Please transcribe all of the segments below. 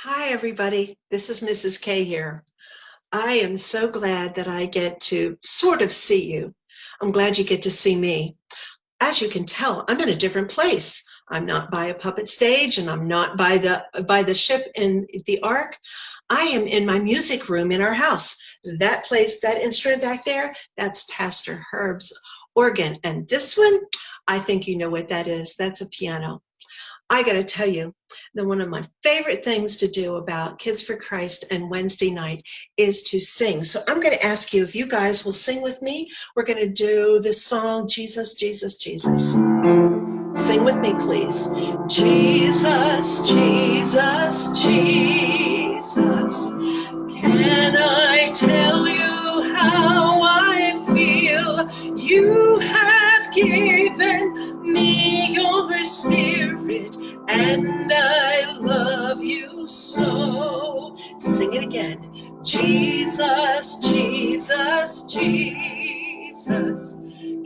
Hi, everybody. This is Mrs. K here. I am so glad that I get to sort of see you. I'm glad you get to see me. As you can tell, I'm in a different place. I'm not by a puppet stage and I'm not by the ship in the ark. I am in my music room in our house. That place, that instrument back there, that's Pastor Herb's organ. And this one, I think you know what that is. That's a piano. I got to tell you that one of my favorite things to do about Kids for Christ and Wednesday night is to sing. So I'm going to ask you if you guys will sing with me. We're going to do the song, Jesus, Jesus, Jesus. Sing with me, please. Jesus, Jesus, Jesus. Can I tell you how I feel? You have given me your spirit, and I love you so. Sing it again. Jesus, Jesus, Jesus.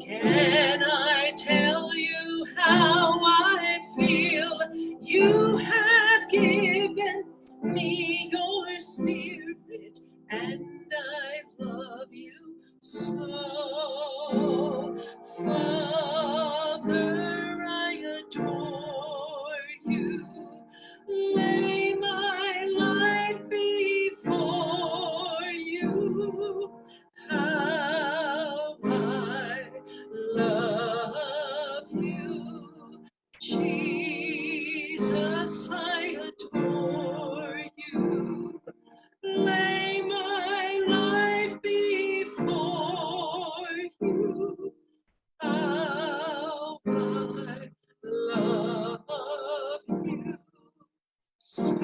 Can I tell you how I feel? You have given me your spirit, and I love you so. Father, I adore you. Lay my life before you. How I love you. Jesus, I adore you. Lay my life before you. How I love you. Spirit,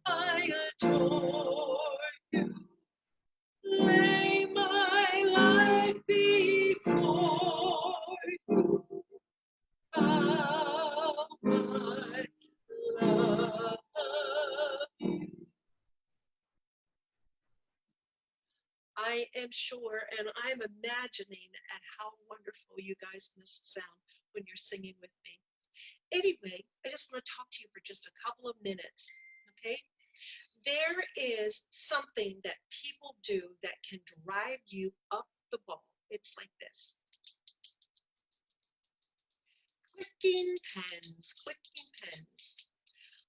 I adore you. Lay my life before you. How I love you. I am sure, and I'm imagining at how wonderful you guys must sound when you're singing with me. Anyway, I just want to talk to you for just a couple of minutes, okay? There is something that people do that can drive you up the wall. It's like this. Clicking pens, clicking pens.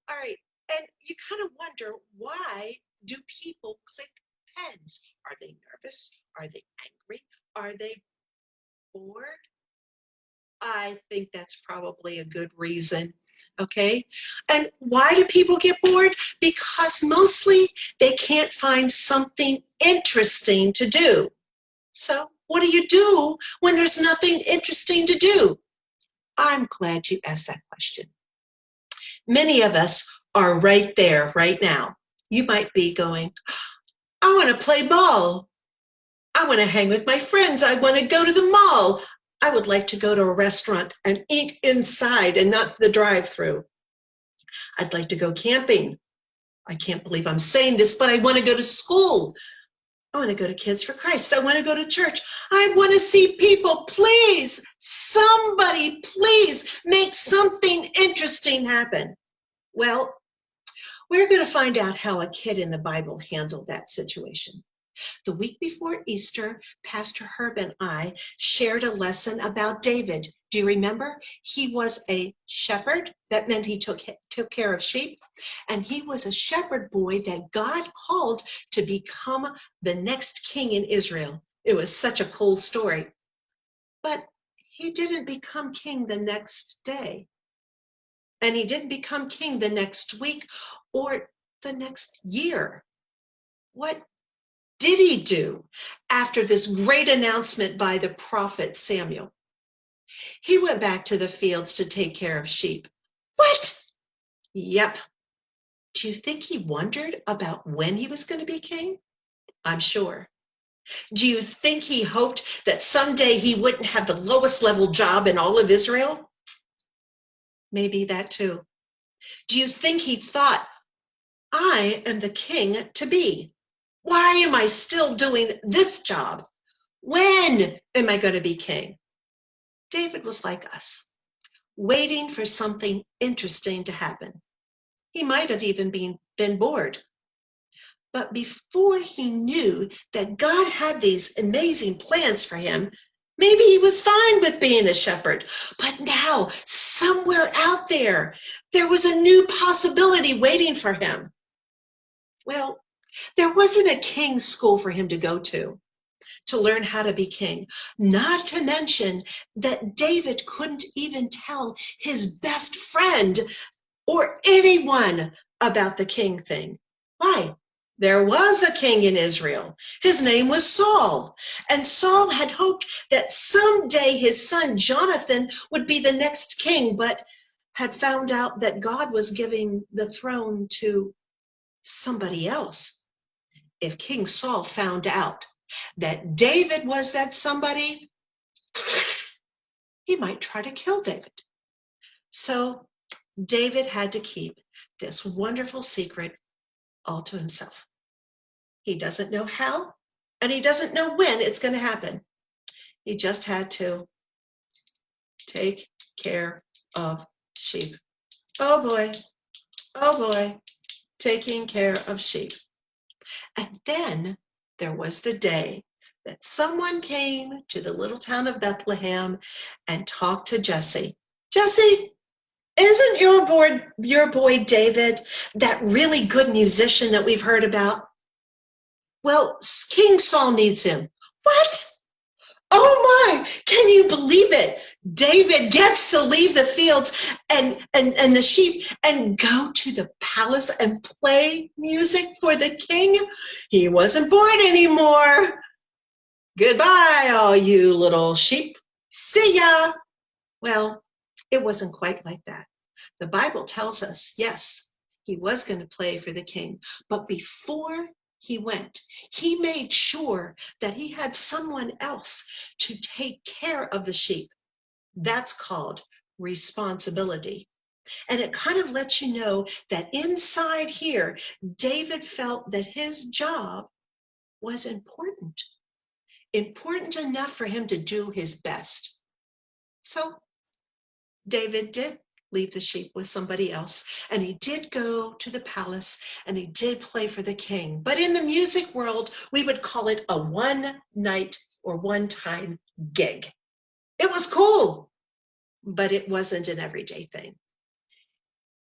All right, and you kind of wonder, why do people click pens? Are they nervous? Are they angry? Are they bored? I think that's probably a good reason. Okay. And why do people get bored? Because mostly they can't find something interesting to do. So what do you do when there's nothing interesting to do? I'm glad you asked that question. Many of us are right there right now. You might be going, I want to play ball. I want to hang with my friends. I want to go to the mall. I would like to go to a restaurant and eat inside and not the drive-through. I'd like to go camping. I can't believe I'm saying this, but I want to go to school. I want to go to Kids for Christ. I want to go to church. I want to see people. Please, somebody, please make something interesting happen. Well, we're going to find out how a kid in the Bible handled that situation. The week before Easter, Pastor Herb and I shared a lesson about David. Do you remember? He was a shepherd. That meant he took care of sheep. And he was a shepherd boy that God called to become the next king in Israel. It was such a cool story. But he didn't become king the next day. And he didn't become king the next week or the next year. What did he do after this great announcement by the prophet Samuel? He went back to the fields to take care of sheep. What? Yep. Do you think he wondered about when he was going to be king? I'm sure. Do you think he hoped that someday he wouldn't have the lowest level job in all of Israel? Maybe that too. Do you think he thought, I am the king to be? Why am I still doing this job? When am I going to be king? David was like us, waiting for something interesting to happen. He might have even been bored. But before he knew that God had these amazing plans for him, maybe he was fine with being a shepherd. But now, somewhere out there, there was a new possibility waiting for him. Well, there wasn't a king's school for him to go to learn how to be king. Not to mention that David couldn't even tell his best friend or anyone about the king thing. Why? There was a king in Israel. His name was Saul. And Saul had hoped that someday his son Jonathan would be the next king, but had found out that God was giving the throne to somebody else. If King Saul found out that David was that somebody, he might try to kill David. So David had to keep this wonderful secret all to himself. He doesn't know how, and he doesn't know when it's going to happen. He just had to take care of sheep. Oh boy, taking care of sheep. And then there was the day that someone came to the little town of Bethlehem and talked to Jesse. Jesse, isn't your boy David that really good musician that we've heard about? Well, King Saul needs him. What? Oh my, can you believe it? David gets to leave the fields and the sheep and go to the palace and play music for the king. He wasn't bored anymore. Goodbye, all you little sheep. See ya. Well, it wasn't quite like that. The Bible tells us, yes, he was going to play for the king, but before he went, he made sure that he had someone else to take care of the sheep. That's called responsibility. And it kind of lets you know that inside here, David felt that his job was important enough for him to do his best. So David did leave the sheep with somebody else, and he did go to the palace and he did play for the king. But in the music world, we would call it a one-night or one-time gig. It was cool, but it wasn't an everyday thing.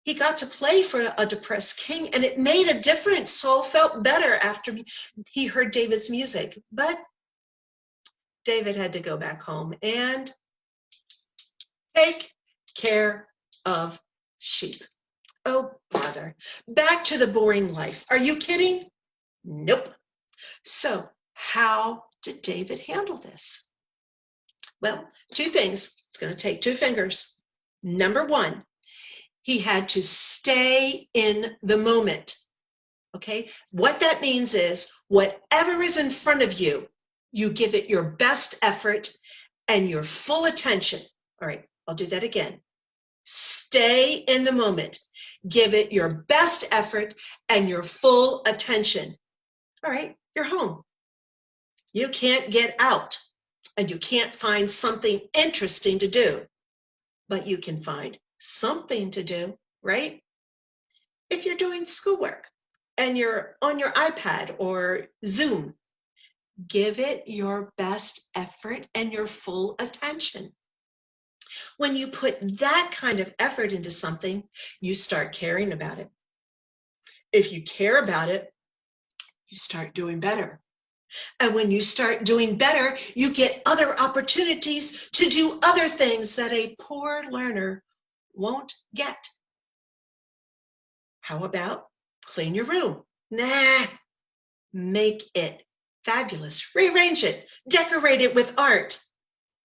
He got to play for a depressed king, and it made a difference. Saul felt better after he heard David's music, but David had to go back home and take care of sheep. Oh, bother. Back to the boring life. Are you kidding? Nope. So how did David handle this? Well, two things. It's going to take two fingers. Number one, he had to stay in the moment. Okay? What that means is whatever is in front of you, you give it your best effort and your full attention. All right, I'll do that again. Stay in the moment. Give it your best effort and your full attention. All right, you're home. You can't get out and you can't find something interesting to do, but you can find something to do, right? If you're doing schoolwork and you're on your iPad or Zoom, give it your best effort and your full attention. When you put that kind of effort into something, you start caring about it. If you care about it, you start doing better. And when you start doing better, you get other opportunities to do other things that a poor learner won't get. How about clean your room? Nah, make it fabulous. Rearrange it, decorate it with art.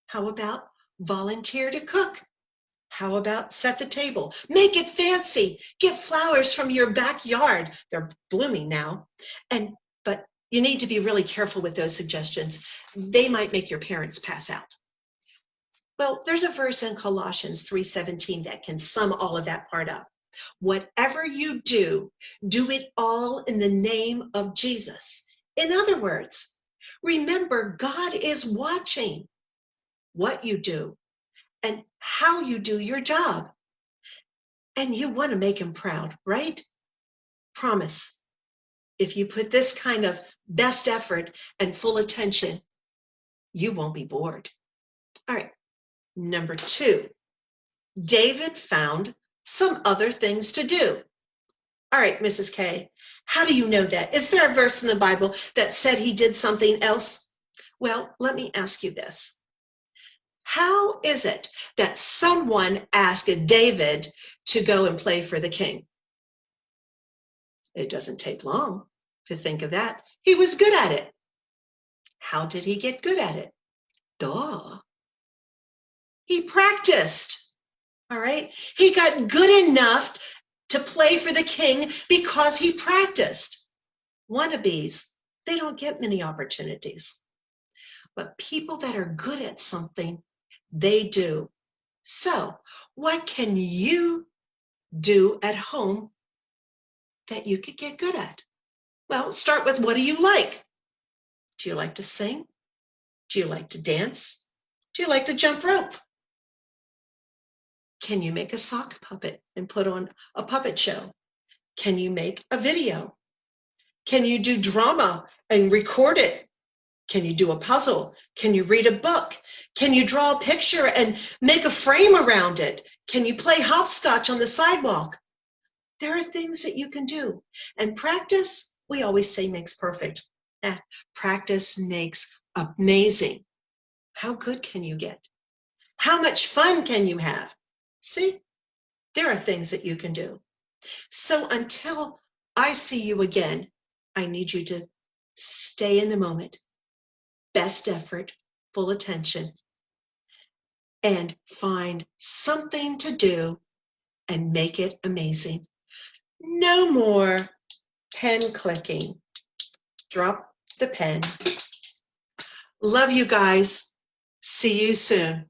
How about volunteer to cook? How about set the table? Make it fancy. Get flowers from your backyard. They're blooming now. But you need to be really careful with those suggestions. They might make your parents pass out. Well, there's a verse in Colossians 3:17 that can sum all of that part up. Whatever you do, do it all in the name of Jesus. In other words, remember God is watching what you do and how you do your job. And you want to make him proud, right? Promise. If you put this kind of best effort and full attention, you won't be bored. All right. Number 2, David found some other things to do. All right, Mrs. K, how do you know that? Is there a verse in the Bible that said he did something else? Well, let me ask you this. How is it that someone asked David to go and play for the king? It doesn't take long to think of that. He was good at it. How did he get good at it? Duh. He practiced. All right. He got good enough to play for the king because he practiced. Wannabes, they don't get many opportunities. But people that are good at something, they do. So, what can you do at home that you could get good at? Well, start with, what do you like? Do you like to sing? Do you like to dance? Do you like to jump rope? Can you make a sock puppet and put on a puppet show? Can you make a video? Can you do drama and record it? Can you do a puzzle? Can you read a book? Can you draw a picture and make a frame around it? Can you play hopscotch on the sidewalk? There are things that you can do. And practice, we always say, makes perfect. Practice makes amazing. How good can you get? How much fun can you have? See, there are things that you can do. So until I see you again, I need you to stay in the moment, best effort, full attention, and find something to do and make it amazing. No more pen clicking. Drop the pen. Love you guys. See you soon.